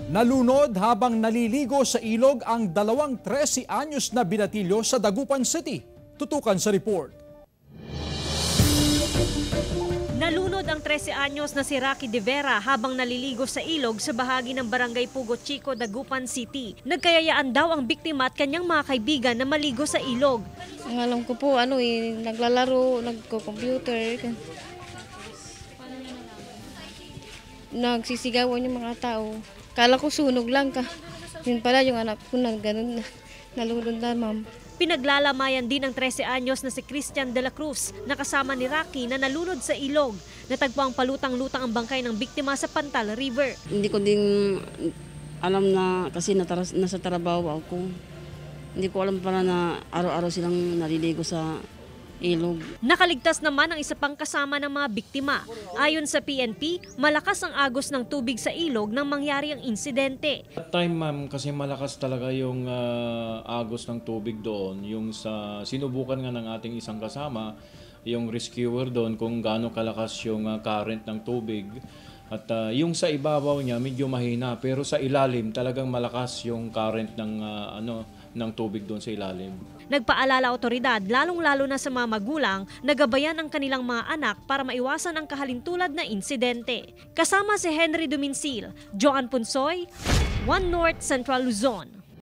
Nalunod habang naliligo sa ilog ang 13 anyos na binatilyo sa Dagupan City. Tutukan sa report. Nalunod ang 13 anyos na si Rocky De Vera habang naliligo sa ilog sa bahagi ng Barangay Pugo Chico, Dagupan City. Nagkayayaan daw ang biktima at kanyang mga kaibigan na maligo sa ilog. Ang alam ko po, naglalaro, nagko-computer. Nagsisigawan yung mga tao. Kala ko sunog lang ka. Yun pala yung anak ko na ganun, nalunod na, ma'am. Pinaglalamayan din ng 13 anyos na si Christian de la Cruz na kasama ni Rocky na nalunod sa ilog. Natagpuang palutang-lutang ang bangkay ng biktima sa Pantal River. Hindi ko din alam na kasi nasa trabaho ako. Hindi ko alam pala na araw-araw silang naliligo sa ilog. Nakaligtas naman ang isa pang kasama ng mga biktima. Ayon sa PNP, malakas ang agos ng tubig sa ilog nang mangyari ang insidente. At time, ma'am, kasi malakas talaga yung agos ng tubig doon. Yung sinubukan nga ng ating isang kasama, yung rescuer doon kung gaano kalakas yung current ng tubig. At yung sa ibabaw niya medyo mahina, pero sa ilalim talagang malakas yung current ng tubig doon sa ilalim. Nagpaalala otoridad, lalong-lalo na sa mga magulang, na gabayan ang kanilang mga anak para maiwasan ang kahalintulad na insidente. Kasama si Henry Duminsil, Joan Punsoy, One North Central Luzon.